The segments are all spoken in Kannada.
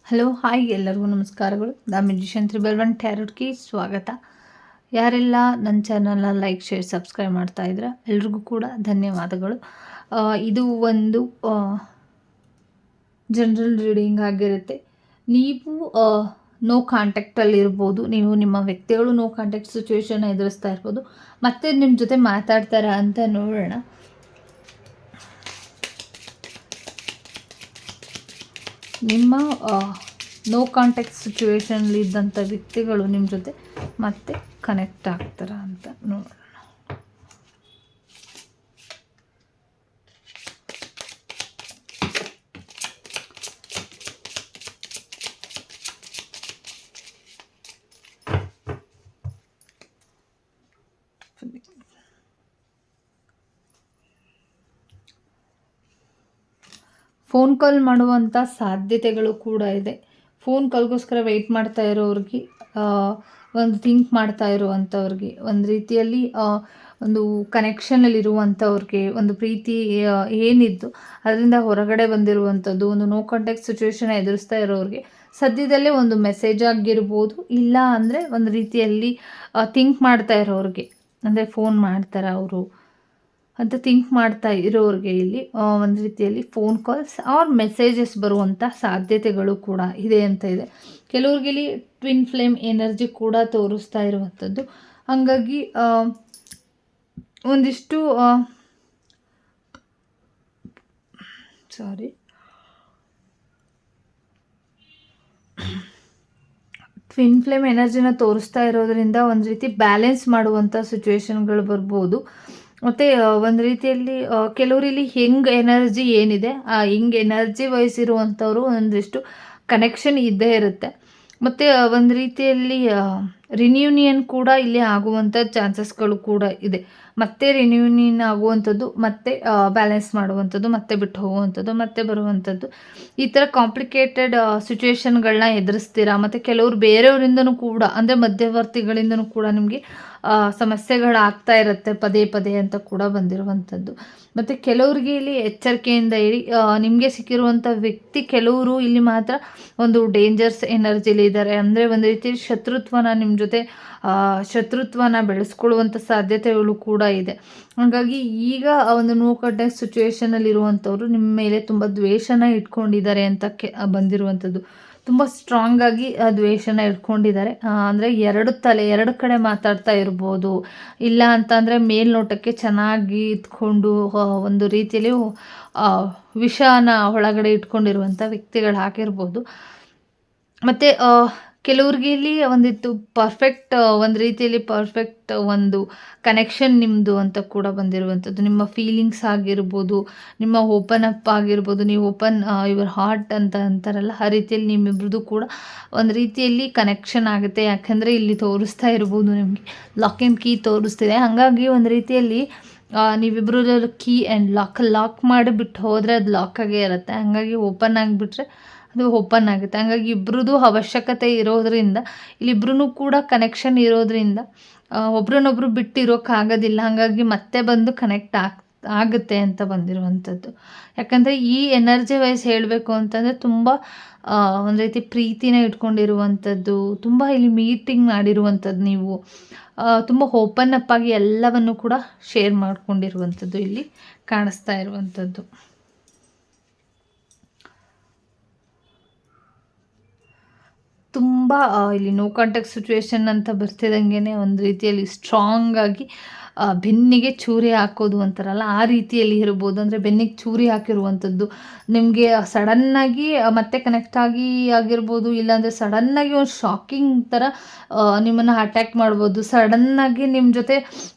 ಹಲೋ ಹಾಯ್ ಎಲ್ಲರಿಗೂ ನಮಸ್ಕಾರಗಳು. ದ ಮ್ಯೂಜಿಷಿಯನ್ 3x1 ಟ್ಯಾರೋಟ್ಗೆ ಸ್ವಾಗತ. ಯಾರೆಲ್ಲ ನನ್ನ ಚಾನಲ್ನ ಲೈಕ್ ಶೇರ್ ಸಬ್ಸ್ಕ್ರೈಬ್ ಮಾಡ್ತಾ ಇದ್ರೆ ಎಲ್ರಿಗೂ ಕೂಡ ಧನ್ಯವಾದಗಳು. ಇದು ಒಂದು ಜನರಲ್ ರೀಡಿಂಗ್ ಆಗಿರುತ್ತೆ. ನೀವು ನೋ ಕಾಂಟ್ಯಾಕ್ಟಲ್ಲಿ ಇರ್ಬೋದು, ನೀವು ನಿಮ್ಮ ವ್ಯಕ್ತಿಗಳು ನೋ ಕಾಂಟ್ಯಾಕ್ಟ್ ಸಿಚುವೇಶನ್ ಎದುರಿಸ್ತಾ ಇರ್ಬೋದು, ಮತ್ತೆ ನಿಮ್ಮ ಜೊತೆ ಮಾತಾಡ್ತಾರಾ ಅಂತ ನೋಡೋಣ. ನಿಮ್ಮ ನೋ ಕಾಂಟ್ಯಾಕ್ಟ್ ಸಿಚುವೇಶನಲ್ಲಿ ಇದ್ದಂಥ ವ್ಯಕ್ತಿಗಳು ನಿಮ್ಮ ಜೊತೆ ಮತ್ತೆ ಕನೆಕ್ಟ್ ಆಗ್ತಾರ ಅಂತ ನೋಡೋಣ. ಫೋನ್ ಕಾಲ್ ಮಾಡುವಂಥ ಸಾಧ್ಯತೆಗಳು ಕೂಡ ಇದೆ. ಫೋನ್ ಕಾಲ್ಗೋಸ್ಕರ ವೆಯ್ಟ್ ಮಾಡ್ತಾ ಇರೋರಿಗೆ, ಒಂದು ಥಿಂಕ್ ಮಾಡ್ತಾ ಇರುವಂಥವ್ರಿಗೆ, ಒಂದು ರೀತಿಯಲ್ಲಿ ಒಂದು ಕನೆಕ್ಷನಲ್ಲಿರುವಂಥವ್ರಿಗೆ, ಒಂದು ಪ್ರೀತಿ ಏನಿದ್ದು ಅದರಿಂದ ಹೊರಗಡೆ ಬಂದಿರುವಂಥದ್ದು, ಒಂದು ನೋ ಕಾಂಟ್ಯಾಕ್ಟ್ ಸಿಚುವೇಶನ್ ಎದುರಿಸ್ತಾ ಇರೋರಿಗೆ ಸದ್ಯದಲ್ಲೇ ಒಂದು ಮೆಸೇಜ್ ಆಗಿರ್ಬೋದು, ಇಲ್ಲ ಅಂದರೆ ಒಂದು ರೀತಿಯಲ್ಲಿ ಥಿಂಕ್ ಮಾಡ್ತಾ ಇರೋರಿಗೆ, ಅಂದರೆ ಫೋನ್ ಮಾಡ್ತಾರೆ ಅವರು ಅಂತ ಥಿಂಕ್ ಮಾಡ್ತಾ ಇರೋರಿಗೆ ಇಲ್ಲಿ ಒಂದು ರೀತಿಯಲ್ಲಿ ಫೋನ್ ಕಾಲ್ಸ್ ಆರ್ ಮೆಸೇಜಸ್ ಬರುವಂಥ ಸಾಧ್ಯತೆಗಳು ಕೂಡ ಇದೆ ಅಂತ ಇದೆ. ಕೆಲವ್ರಿಗೆ ಇಲ್ಲಿ ಟ್ವಿನ್ ಫ್ಲೇಮ್ ಎನರ್ಜಿ ಕೂಡ ತೋರಿಸ್ತಾ ಇರುವಂಥದ್ದು. ಹಾಗಾಗಿ ಒಂದಿಷ್ಟು ಟ್ವಿನ್ ಫ್ಲೇಮ್ ಎನರ್ಜಿನ ತೋರಿಸ್ತಾ ಇರೋದ್ರಿಂದ ಒಂದು ರೀತಿ ಬ್ಯಾಲೆನ್ಸ್ ಮಾಡುವಂಥ ಸಿಚುವೇಶನ್ಗಳು ಬರ್ಬೋದು. ಮತ್ತು ಒಂದು ರೀತಿಯಲ್ಲಿ ಕೆಲವರಲ್ಲಿ ಹೆಂಗೆ ಎನರ್ಜಿ ಏನಿದೆ ಆ ಹಿಂಗೆ ಎನರ್ಜಿ ವಹಿಸಿರುವಂಥವ್ರು ಒಂದಿಷ್ಟು ಕನೆಕ್ಷನ್ ಇದ್ದೇ ಇರುತ್ತೆ. ಮತ್ತು ಒಂದು ರೀತಿಯಲ್ಲಿ ರಿನ್ಯೂನಿಯನ್ ಕೂಡ ಇಲ್ಲಿ ಆಗುವಂಥ ಚಾನ್ಸಸ್ಗಳು ಕೂಡ ಇದೆ. ಮತ್ತೆ ರಿನ್ಯೂನಿಯನ್ ಆಗುವಂಥದ್ದು, ಮತ್ತೆ ಬ್ಯಾಲೆನ್ಸ್ ಮಾಡುವಂಥದ್ದು, ಮತ್ತೆ ಬಿಟ್ಟು ಹೋಗುವಂಥದ್ದು, ಮತ್ತೆ ಬರುವಂಥದ್ದು, ಈ ಥರ ಕಾಂಪ್ಲಿಕೇಟೆಡ್ ಸಿಚುವೇಶನ್ಗಳನ್ನ ಎದುರಿಸ್ತೀರಾ. ಮತ್ತು ಕೆಲವರು ಬೇರೆಯವರಿಂದನೂ ಕೂಡ, ಅಂದರೆ ಮಧ್ಯವರ್ತಿಗಳಿಂದನೂ ಕೂಡ ನಿಮಗೆ ಸಮಸ್ಯೆಗಳಾಗ್ತಾ ಇರುತ್ತೆ ಪದೇ ಪದೇ ಅಂತ ಕೂಡ ಬಂದಿರುವಂಥದ್ದು. ಮತ್ತು ಕೆಲವ್ರಿಗೆ ಇಲ್ಲಿ ಎಚ್ಚರಿಕೆಯಿಂದ ಇರಿ. ನಿಮಗೆ ಸಿಕ್ಕಿರುವಂಥ ವ್ಯಕ್ತಿ ಕೆಲವರು ಇಲ್ಲಿ ಮಾತ್ರ ಒಂದು ಡೇಂಜರ್ಸ್ ಎನರ್ಜಿಲಿ ಇದ್ದಾರೆ. ಅಂದರೆ ಒಂದು ರೀತಿ ಶತ್ರುತ್ವನ ನಿಮ್ಮ ಜೊತೆ ಶತ್ರುತ್ವನ ಬೆಳೆಸ್ಕೊಳ್ಳುವಂಥ ಸಾಧ್ಯತೆಗಳು ಕೂಡ ಇದೆ. ಹಾಗಾಗಿ ಈಗ ಒಂದು ನೋ ಕಾಂಟ್ಯಾಕ್ಟ್ ಸಿಚುವೇಶನಲ್ಲಿ ಇರುವಂಥವ್ರು ನಿಮ್ಮ ಮೇಲೆ ತುಂಬ ದ್ವೇಷನ ಇಟ್ಕೊಂಡಿದ್ದಾರೆ ಅಂತ ಬಂದಿರುವಂಥದ್ದು. ತುಂಬ ಸ್ಟ್ರಾಂಗಾಗಿ ದ್ವೇಷನ ಇಟ್ಕೊಂಡಿದ್ದಾರೆ. ಅಂದರೆ ಎರಡು ಕಡೆ ಮಾತಾಡ್ತಾ ಇರ್ಬೋದು, ಇಲ್ಲ ಅಂತಂದರೆ ಮೇಲ್ನೋಟಕ್ಕೆ ಚೆನ್ನಾಗಿ ಇದ್ಕೊಂಡು ಒಂದು ರೀತಿಯಲ್ಲಿ ವಿಷನ ಒಳಗಡೆ ಇಟ್ಕೊಂಡಿರುವಂಥ ವ್ಯಕ್ತಿಗಳು ಹಾಕಿರ್ಬೋದು. ಮತ್ತು ಕೆಲವ್ರಿಗೆ ಇಲ್ಲಿ ಒಂದಿತ್ತು ಪರ್ಫೆಕ್ಟ್, ಒಂದು ರೀತಿಯಲ್ಲಿ ಪರ್ಫೆಕ್ಟ್ ಒಂದು ಕನೆಕ್ಷನ್ ನಿಮ್ಮದು ಅಂತ ಕೂಡ ಬಂದಿರುವಂಥದ್ದು. ನಿಮ್ಮ ಫೀಲಿಂಗ್ಸ್ ಆಗಿರ್ಬೋದು, ನಿಮ್ಮ ಓಪನ್ ಅಪ್ ಆಗಿರ್ಬೋದು, ನೀವು ಓಪನ್ ಯುವರ್ ಹಾರ್ಟ್ ಅಂತ ಅಂತಾರಲ್ಲ, ಆ ರೀತಿಯಲ್ಲಿ ನಿಮ್ಮಿಬ್ರದ್ದು ಕೂಡ ಒಂದು ರೀತಿಯಲ್ಲಿ ಕನೆಕ್ಷನ್ ಆಗುತ್ತೆ. ಯಾಕೆಂದರೆ ಇಲ್ಲಿ ತೋರಿಸ್ತಾ ಇರ್ಬೋದು ನಿಮಗೆ ಲಾಕ್ ಆ್ಯಂಡ್ ಕೀ ತೋರಿಸ್ತಿದೆ. ಹಾಗಾಗಿ ಒಂದು ರೀತಿಯಲ್ಲಿ ನೀವಿಬ್ಬರು ಕೀ ಆ್ಯಂಡ್ ಲಾಕ್ ಮಾಡಿಬಿಟ್ಟು ಹೋದರೆ ಅದು ಲಾಕಾಗೇ ಇರುತ್ತೆ. ಹಾಗಾಗಿ ಓಪನ್ ಆಗಿಬಿಟ್ರೆ ಅದು ಓಪನ್ ಆಗುತ್ತೆ. ಹಾಗಾಗಿ ಇಬ್ಬರದ್ದು ಅವಶ್ಯಕತೆ ಇರೋದರಿಂದ, ಇಲ್ಲಿಬ್ರು ಕೂಡ ಕನೆಕ್ಷನ್ ಇರೋದ್ರಿಂದ ಒಬ್ರನ್ನೊಬ್ರು ಬಿಟ್ಟಿರೋಕ್ಕಾಗೋದಿಲ್ಲ. ಹಾಗಾಗಿ ಮತ್ತೆ ಬಂದು ಕನೆಕ್ಟ್ ಆಗುತ್ತೆ ಅಂತ ಬಂದಿರುವಂಥದ್ದು. ಯಾಕಂದರೆ ಈ ಎನರ್ಜಿ ವೈಸ್ ಹೇಳಬೇಕು ಅಂತಂದರೆ ತುಂಬ ಒಂದು ರೀತಿ ಪ್ರೀತಿನ ಇಟ್ಕೊಂಡಿರುವಂಥದ್ದು, ತುಂಬ ಇಲ್ಲಿ ಮೀಟಿಂಗ್ ಮಾಡಿರುವಂಥದ್ದು, ನೀವು ತುಂಬ ಓಪನ್ ಅಪ್ ಆಗಿ ಎಲ್ಲವನ್ನು ಕೂಡ ಶೇರ್ ಮಾಡ್ಕೊಂಡಿರುವಂಥದ್ದು ಇಲ್ಲಿ ಕಾಣಿಸ್ತಾ ಇರುವಂಥದ್ದು. ತುಂಬ ಇಲ್ಲಿ ನೋ ಕಾಂಟ್ಯಾಕ್ಟ್ ಸಿಚುವೇಶನ್ ಅಂತ ಬರ್ತಿದ್ದಂಗೆ ಒಂದು ರೀತಿಯಲ್ಲಿ ಸ್ಟ್ರಾಂಗಾಗಿ ಬೆನ್ನಿಗೆ ಚೂರಿ ಹಾಕೋದು ಅಂತಾರಲ್ಲ, ಆ ರೀತಿಯಲ್ಲಿ ಇರ್ಬೋದು. ಅಂದರೆ ಬೆನ್ನಿಗೆ ಚೂರಿ ಹಾಕಿರುವಂಥದ್ದು, ನಿಮಗೆ ಸಡನ್ನಾಗಿ ಮತ್ತೆ ಕನೆಕ್ಟ್ ಆಗಿರ್ಬೋದು, ಇಲ್ಲಾಂದರೆ ಸಡನ್ನಾಗಿ ಒಂದು ಶಾಕಿಂಗ್ ಥರ ನಿಮ್ಮನ್ನು ಅಟ್ಯಾಕ್ ಮಾಡ್ಬೋದು. ಸಡನ್ನಾಗಿ ನಿಮ್ಮ ಜೊತೆ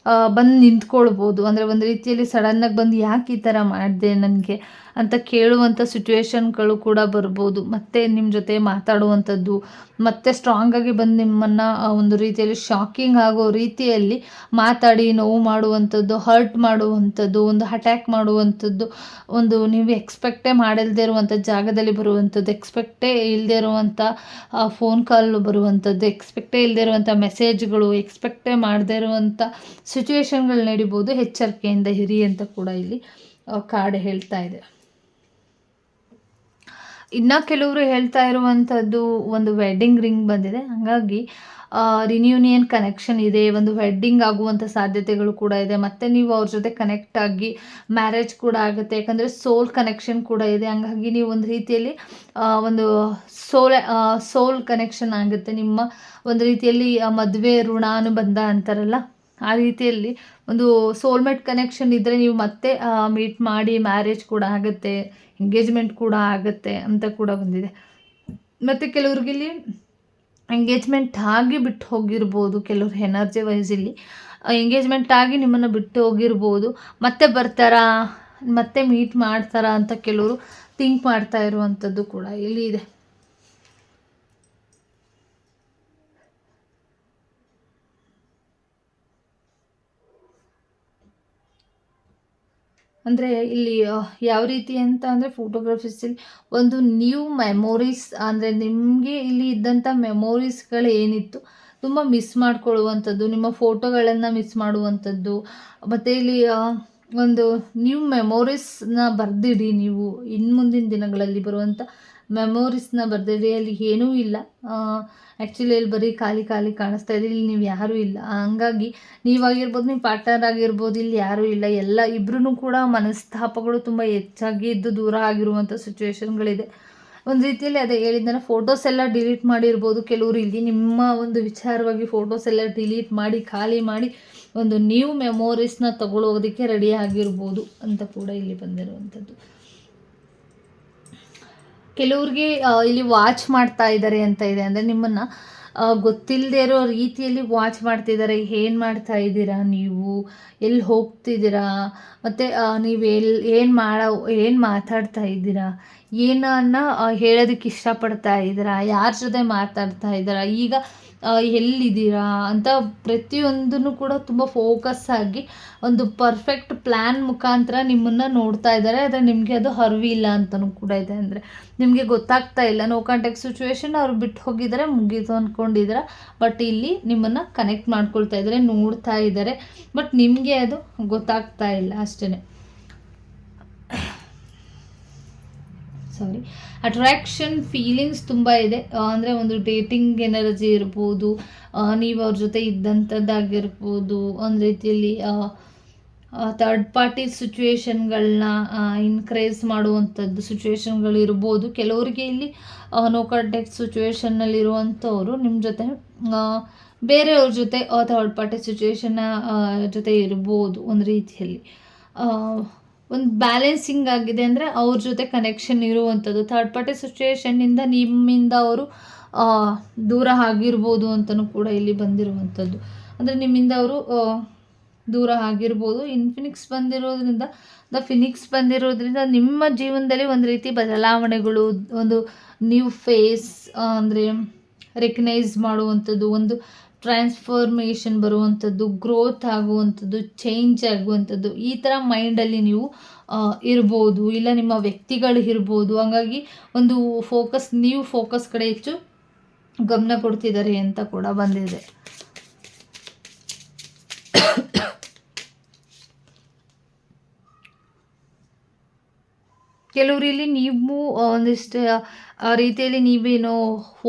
ಬಂದು ನಿಂತ್ಕೊಳ್ಬೋದು. ಅಂದರೆ ಒಂದು ರೀತಿಯಲ್ಲಿ ಸಡನ್ನಾಗಿ ಬಂದು ಯಾಕೆ ಈ ಥರ ಮಾಡಿದೆ ನನಗೆ ಅಂತ ಕೇಳುವಂಥ ಸಿಚುವೇಶನ್ಗಳು ಕೂಡ ಬರ್ಬೋದು. ಮತ್ತು ನಿಮ್ಮ ಜೊತೆ ಮಾತಾಡುವಂಥದ್ದು, ಮತ್ತು ಸ್ಟ್ರಾಂಗಾಗಿ ಬಂದು ನಿಮ್ಮನ್ನು ಒಂದು ರೀತಿಯಲ್ಲಿ ಶಾಕಿಂಗ್ ಆಗೋ ರೀತಿಯಲ್ಲಿ ಮಾತಾಡಿ ನೋವು ಮಾಡುವಂಥದ್ದು, ಹರ್ಟ್ ಮಾಡುವಂಥದ್ದು, ಒಂದು ಅಟ್ಯಾಕ್ ಮಾಡುವಂಥದ್ದು, ಒಂದು ನೀವು ಎಕ್ಸ್ಪೆಕ್ಟೇ ಮಾಡಿಲ್ಲದೆ ಇರುವಂಥ ಜಾಗದಲ್ಲಿ ಬರುವಂಥದ್ದು, ಎಕ್ಸ್ಪೆಕ್ಟೇ ಇಲ್ಲದೆ ಇರುವಂಥ ಫೋನ್ ಕಾಲ್ ಬರುವಂಥದ್ದು, ಎಕ್ಸ್ಪೆಕ್ಟೇ ಇಲ್ಲದೆ ಇರುವಂಥ ಮೆಸೇಜ್ಗಳು, ಎಕ್ಸ್ಪೆಕ್ಟೇ ಮಾಡದೇ ಇರುವಂಥ ಸಿಚುವೇಶನ್ಗಳು ನಡಿಬೋದು. ಎಚ್ಚರಿಕೆಯಿಂದ ಇರಿ ಅಂತ ಕೂಡ ಇಲ್ಲಿ ಕಾರ್ಡ್ ಹೇಳ್ತಾ ಇದೆ. ಇನ್ನು ಕೆಲವರು ಹೇಳ್ತಾ ಇರುವಂಥದ್ದು ಒಂದು ವೆಡ್ಡಿಂಗ್ ರಿಂಗ್ ಬಂದಿದೆ. ಹಾಗಾಗಿ ರಿನ್ಯೂನಿಯನ್ ಕನೆಕ್ಷನ್ ಇದೆ, ಒಂದು ವೆಡ್ಡಿಂಗ್ ಆಗುವಂಥ ಸಾಧ್ಯತೆಗಳು ಕೂಡ ಇದೆ. ಮತ್ತು ನೀವು ಅವ್ರ ಜೊತೆ ಕನೆಕ್ಟ್ ಆಗಿ ಮ್ಯಾರೇಜ್ ಕೂಡ ಆಗುತ್ತೆ. ಯಾಕಂದರೆ ಸೋಲ್ ಕನೆಕ್ಷನ್ ಕೂಡ ಇದೆ. ಹಂಗಾಗಿ ನೀವು ಒಂದು ರೀತಿಯಲ್ಲಿ ಒಂದು ಸೋಲ್ ಕನೆಕ್ಷನ್ ಆಗುತ್ತೆ. ನಿಮ್ಮ ಒಂದು ರೀತಿಯಲ್ಲಿ ಮದುವೆ ಋಣಾನುಬಂಧ ಅಂತಾರಲ್ಲ, ಆ ರೀತಿಯಲ್ಲಿ ಒಂದು ಸೋಲ್ಮೇಟ್ ಕನೆಕ್ಷನ್ ಇದ್ದರೆ ನೀವು ಮತ್ತೆ ಮೀಟ್ ಮಾಡಿ ಮ್ಯಾರೇಜ್ ಕೂಡ ಆಗುತ್ತೆ, ಎಂಗೇಜ್ಮೆಂಟ್ ಕೂಡ ಆಗುತ್ತೆ ಅಂತ ಕೂಡ ಬಂದಿದೆ. ಮತ್ತು ಕೆಲವ್ರಿಗಿಲ್ಲಿ ಎಂಗೇಜ್ಮೆಂಟ್ ಆಗಿ ಬಿಟ್ಟು ಹೋಗಿರ್ಬೋದು. ಕೆಲವ್ರು ಎನರ್ಜಿ ವೈಸಲ್ಲಿ ಎಂಗೇಜ್ಮೆಂಟ್ ಆಗಿ ನಿಮ್ಮನ್ನು ಬಿಟ್ಟು ಹೋಗಿರ್ಬೋದು. ಮತ್ತೆ ಬರ್ತಾರಾ, ಮತ್ತೆ ಮೀಟ್ ಮಾಡ್ತಾರಾ ಅಂತ ಕೆಲವರು ಥಿಂಕ್ ಮಾಡ್ತಾ ಇರುವಂಥದ್ದು ಕೂಡ ಇಲ್ಲಿ ಇದೆ. ಅಂದರೆ ಇಲ್ಲಿ ಯಾವ ರೀತಿ ಅಂತ ಅಂದರೆ ಫೋಟೋಗ್ರಫೀಸಲ್ಲಿ ಒಂದು ನ್ಯೂ ಮೆಮೊರೀಸ್, ಅಂದರೆ ನಿಮಗೆ ಇಲ್ಲಿ ಇದ್ದಂಥ ಮೆಮೊರೀಸ್ಗಳು ಏನಿತ್ತು ತುಂಬ ಮಿಸ್ ಮಾಡ್ಕೊಳ್ಳುವಂಥದ್ದು, ನಿಮ್ಮ ಫೋಟೋಗಳನ್ನು ಮಿಸ್ ಮಾಡುವಂಥದ್ದು. ಮತ್ತು ಇಲ್ಲಿ ಒಂದು ನ್ಯೂ ಮೆಮೊರೀಸ್ನ ಬರೆದಿಡಿ. ನೀವು ಇನ್ನು ಮುಂದಿನ ದಿನಗಳಲ್ಲಿ ಬರುವಂಥ ಮೆಮೊರೀಸ್ನ ಬರೆದಿಡಿ. ಅಲ್ಲಿ ಏನೂ ಇಲ್ಲ, ಆ್ಯಕ್ಚುಲಿ ಇಲ್ಲಿ ಬರೀ ಖಾಲಿ ಖಾಲಿ ಕಾಣಿಸ್ತಾ ಇದೆ. ಇಲ್ಲಿ ನೀವು ಯಾರೂ ಇಲ್ಲ. ಹಂಗಾಗಿ ನೀವಾಗಿರ್ಬೋದು, ನಿಮ್ಮ ಪಾರ್ಟ್ನರ್ ಆಗಿರ್ಬೋದು, ಇಲ್ಲಿ ಯಾರೂ ಇಲ್ಲ. ಎಲ್ಲ ಇಬ್ಬರೂ ಕೂಡ ಮನಸ್ತಾಪಗಳು ತುಂಬ ಹೆಚ್ಚಾಗಿ ಇದ್ದು ದೂರ ಆಗಿರುವಂಥ ಸಿಚುವೇಶನ್ಗಳಿದೆ. ಒಂದು ರೀತಿಯಲ್ಲಿ ಅದೇ ಹೇಳಿದ್ದನ್ನು ಫೋಟೋಸ್ ಎಲ್ಲ ಡಿಲೀಟ್ ಮಾಡಿರ್ಬೋದು ಕೆಲವರು. ಇಲ್ಲಿ ನಿಮ್ಮ ಒಂದು ವಿಚಾರವಾಗಿ ಫೋಟೋಸ್ ಎಲ್ಲ ಡಿಲೀಟ್ ಮಾಡಿ ಖಾಲಿ ಮಾಡಿ ಒಂದು ನ್ಯೂ ಮೆಮೊರೀಸ್ನ ತಗೊಳ್ಳೋದಕ್ಕೆ ರೆಡಿ ಆಗಿರ್ಬೋದು ಅಂತ ಕೂಡ ಇಲ್ಲಿ ಬಂದಿರುವಂಥದ್ದು. ಕೆಲವ್ರಿಗೆ ಇಲ್ಲಿ ವಾಚ್ ಮಾಡ್ತಾ ಇದ್ದಾರೆ ಅಂತ ಇದೆ. ಅಂದರೆ ನಿಮ್ಮನ್ನು ಗೊತ್ತಿಲ್ಲದೆ ಇರೋ ರೀತಿಯಲ್ಲಿ ವಾಚ್ ಮಾಡ್ತಿದ್ದಾರೆ. ಏನು ಮಾಡ್ತಾ ಇದ್ದೀರಾ ನೀವು, ಎಲ್ಲಿ ಹೋಗ್ತಿದ್ದೀರಾ, ಮತ್ತು ನೀವು ಏನು ಮಾತಾಡ್ತಾ ಇದ್ದೀರಾ, ಏನನ್ನ ಹೇಳೋದಕ್ಕೆ ಇಷ್ಟಪಡ್ತಾ ಇದ್ದೀರಾ, ಯಾರ ಜೊತೆ ಮಾತಾಡ್ತಾ ಇದ್ದೀರಾ, ಈಗ ಎಲ್ಲಿದ್ದೀರಾ ಅಂತ ಪ್ರತಿಯೊಂದನ್ನು ಕೂಡ ತುಂಬ ಫೋಕಸ್ ಆಗಿ ಒಂದು ಪರ್ಫೆಕ್ಟ್ ಪ್ಲ್ಯಾನ್ ಮುಖಾಂತರ ನಿಮ್ಮನ್ನು ನೋಡ್ತಾ ಇದ್ದಾರೆ. ಆದರೆ ನಿಮಗೆ ಅದು ಅರಿವಿಲ್ಲ ಅಂತಲೂ ಕೂಡ ಇದೆ. ಅಂದರೆ ನಿಮಗೆ ಗೊತ್ತಾಗ್ತಾ ಇಲ್ಲ. ನೋ ಕಾಂಟ್ಯಾಕ್ಟ್ ಸಿಚುವೇಶನ್, ಅವ್ರು ಬಿಟ್ಟು ಹೋಗಿದ್ದಾರೆ, ಮುಗೀತು ಅಂದ್ಕೊಂಡಿದ್ದಾರೆ. ಬಟ್ ಇಲ್ಲಿ ನಿಮ್ಮನ್ನು ಕನೆಕ್ಟ್ ಮಾಡ್ಕೊಳ್ತಾ ಇದ್ದಾರೆ, ನೋಡ್ತಾ ಇದ್ದಾರೆ. ಬಟ್ ನಿಮಗೆ ಅದು ಗೊತ್ತಾಗ್ತಾ ಇಲ್ಲ ಅಷ್ಟೇ. ಸಾರಿ, ಅಟ್ರಾಕ್ಷನ್ ಫೀಲಿಂಗ್ಸ್ ತುಂಬ ಇದೆ. ಅಂದರೆ ಒಂದು ಡೇಟಿಂಗ್ ಎನರ್ಜಿ ಇರ್ಬೋದು, ನೀವು ಅವ್ರ ಜೊತೆ ಇದ್ದಂಥದ್ದಾಗಿರ್ಬೋದು. ಒಂದು ರೀತಿಯಲ್ಲಿ ಥರ್ಡ್ ಪಾರ್ಟಿ ಸಿಚುವೇಶನ್ಗಳನ್ನ ಇನ್ಕ್ರೇಸ್ ಮಾಡುವಂಥದ್ದು ಸಿಚುವೇಶನ್ಗಳು ಇರ್ಬೋದು. ಕೆಲವರಿಗೆ ಇಲ್ಲಿ ನೋ ಕಾಂಟ್ಯಾಕ್ಟ್ ಸಿಚುವೇಶನ್ನಲ್ಲಿರುವಂಥವ್ರು ನಿಮ್ಮ ಜೊತೆ ಬೇರೆಯವ್ರ ಜೊತೆ ಥರ್ಡ್ ಪಾರ್ಟಿ ಸಿಚುವೇಶನ್ನ ಜೊತೆ ಇರ್ಬೋದು. ಒಂದು ರೀತಿಯಲ್ಲಿ ಒಂದು ಬ್ಯಾಲೆನ್ಸಿಂಗ್ ಆಗಿದೆ. ಅಂದರೆ ಅವ್ರ ಜೊತೆ ಕನೆಕ್ಷನ್ ಇರುವಂಥದ್ದು. ಥರ್ಡ್ ಪಾರ್ಟಿ ಸಿಚುವೇಶನ್ನಿಂದ ನಿಮ್ಮಿಂದ ಅವರು ದೂರ ಆಗಿರ್ಬೋದು ಅಂತಲೂ ಕೂಡ ಇಲ್ಲಿ ಬಂದಿರುವಂಥದ್ದು. ಅಂದರೆ ನಿಮ್ಮಿಂದ ಅವರು ದೂರ ಆಗಿರ್ಬೋದು. ದ ಫಿನಿಕ್ಸ್ ಬಂದಿರೋದ್ರಿಂದ ನಿಮ್ಮ ಜೀವನದಲ್ಲಿ ಒಂದು ರೀತಿ ಬದಲಾವಣೆಗಳು, ಒಂದು ನ್ಯೂ ಫೇಸ್ ಅಂದರೆ ರೆಕಗ್ನೈಸ್ ಮಾಡುವಂಥದ್ದು, ಒಂದು ಟ್ರಾನ್ಸ್ಫಾರ್ಮೇಷನ್ ಬರುವಂಥದ್ದು, ಗ್ರೋತ್ ಆಗುವಂಥದ್ದು, ಚೇಂಜ್ ಆಗುವಂಥದ್ದು, ಈ ಥರ ಮೈಂಡಲ್ಲಿ ನೀವು ಇರ್ಬೋದು. ಇಲ್ಲ ನಿಮ್ಮ ವ್ಯಕ್ತಿಗಳು ಇರ್ಬೋದು. ಹಾಗಾಗಿ ಒಂದು ನೀವು ಫೋಕಸ್ ಕಡೆ ಹೆಚ್ಚು ಗಮನ ಕೊಡ್ತಿದ್ದಾರೆ ಅಂತ ಕೂಡ ಬಂದಿದೆ. ಕೆಲವರಲ್ಲಿ ನೀವು ಒಂದಿಷ್ಟು ರೀತಿಯಲ್ಲಿ ನೀವೇನೋ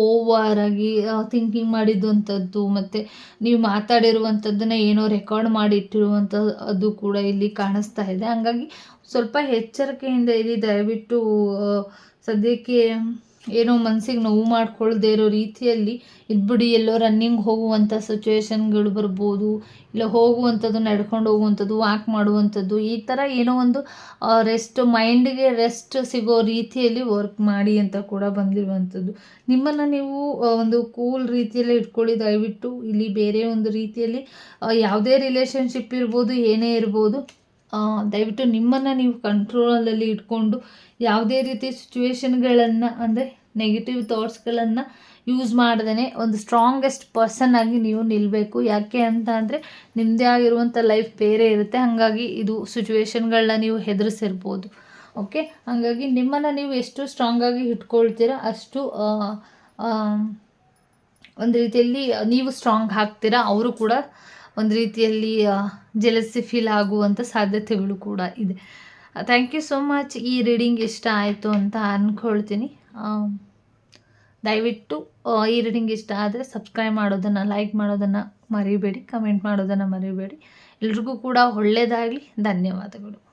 ಓವರಾಗಿ ಥಿಂಕಿಂಗ್ ಮಾಡಿದ್ದಂಥದ್ದು, ಮತ್ತು ನೀವು ಮಾತಾಡಿರುವಂಥದ್ದನ್ನು ಏನೋ ರೆಕಾರ್ಡ್ ಮಾಡಿ ಇಟ್ಟಿರುವಂಥದ್ದು ಕೂಡ ಇಲ್ಲಿ ಕಾಣಿಸ್ತಾ ಇದೆ. ಹಾಗಾಗಿ ಸ್ವಲ್ಪ ಎಚ್ಚರಿಕೆಯಿಂದ ಇರಿ. ದಯವಿಟ್ಟು ಸದ್ಯಕ್ಕೆ ಏನೋ ಮನಸ್ಸಿಗೆ ನೋವು ಮಾಡ್ಕೊಳ್ದೇ ಇರೋ ರೀತಿಯಲ್ಲಿ ಇದ್ಬಿಡಿ. ಎಲ್ಲೋ ರನ್ನಿಂಗ್ ಹೋಗುವಂಥ ಸಿಚುವೇಶನ್ಗಳು ಬರ್ಬೋದು, ಇಲ್ಲ ಹೋಗುವಂಥದ್ದು, ನಡ್ಕೊಂಡು ಹೋಗುವಂಥದ್ದು, ವಾಕ್ ಮಾಡುವಂಥದ್ದು, ಈ ಥರ ಏನೋ ಒಂದು ಮೈಂಡಿಗೆ ರೆಸ್ಟ್ ಸಿಗೋ ರೀತಿಯಲ್ಲಿ ವರ್ಕ್ ಮಾಡಿ ಅಂತ ಕೂಡ ಬಂದಿರುವಂಥದ್ದು. ನಿಮ್ಮನ್ನು ನೀವು ಒಂದು ಕೂಲ್ ರೀತಿಯಲ್ಲಿ ಇಟ್ಕೊಳ್ಳಿ ದಯವಿಟ್ಟು. ಇಲ್ಲಿ ಬೇರೆ ಒಂದು ರೀತಿಯಲ್ಲಿ ಯಾವುದೇ ರಿಲೇಷನ್ಶಿಪ್ ಇರ್ಬೋದು, ಏನೇ ಇರ್ಬೋದು, ದಯವಿಟ್ಟು ನಿಮ್ಮನ್ನು ನೀವು ಕಂಟ್ರೋಲಲ್ಲಿ ಇಟ್ಕೊಂಡು ಯಾವುದೇ ರೀತಿ ಸಿಚುವೇಶನ್ಗಳನ್ನು, ಅಂದರೆ ನೆಗೆಟಿವ್ ಥಾಟ್ಸ್ಗಳನ್ನು ಯೂಸ್ ಮಾಡ್ದೇ ಒಂದು ಸ್ಟ್ರಾಂಗೆಸ್ಟ್ ಪರ್ಸನ್ ಆಗಿ ನೀವು ನಿಲ್ಲಬೇಕು. ಯಾಕೆ ಅಂತ ಅಂದರೆ ನಿಮ್ಮದೇ ಆಗಿರುವಂಥ ಲೈಫ್ ಬೇರೆ ಇರುತ್ತೆ. ಹಾಗಾಗಿ ಇದು ಸಿಚುವೇಶನ್ಗಳನ್ನ ನೀವು ಹೆದರಿಸಿರ್ಬೋದು. ಓಕೆ, ಹಾಗಾಗಿ ನಿಮ್ಮನ್ನು ನೀವು ಎಷ್ಟು ಸ್ಟ್ರಾಂಗಾಗಿ ಇಟ್ಕೊಳ್ತೀರ ಅಷ್ಟು ಒಂದು ರೀತಿಯಲ್ಲಿ ನೀವು ಸ್ಟ್ರಾಂಗ್ ಆಗ್ತೀರಾ. ಅವರು ಕೂಡ ಒಂದು ರೀತಿಯಲ್ಲಿ ಜೆಲಸಿ ಫೀಲ್ ಆಗುವಂಥ ಸಾಧ್ಯತೆಗಳು ಕೂಡ ಇದೆ. Thank you so much. ಈ ರೀಡಿಂಗ್ ಇಷ್ಟ ಆಯಿತು ಅಂತ ಅಂದ್ಕೊಳ್ತೀನಿ. ದಯವಿಟ್ಟು ಈ ರೀಡಿಂಗ್ ಇಷ್ಟ ಆದರೆ ಸಬ್ಸ್ಕ್ರೈಬ್ ಮಾಡೋದನ್ನು, ಲೈಕ್ ಮಾಡೋದನ್ನು ಮರಿಬೇಡಿ, ಕಮೆಂಟ್ ಮಾಡೋದನ್ನು ಮರಿಬೇಡಿ. ಎಲ್ರಿಗೂ ಕೂಡ ಒಳ್ಳೆಯದಾಗಲಿ. ಧನ್ಯವಾದಗಳು.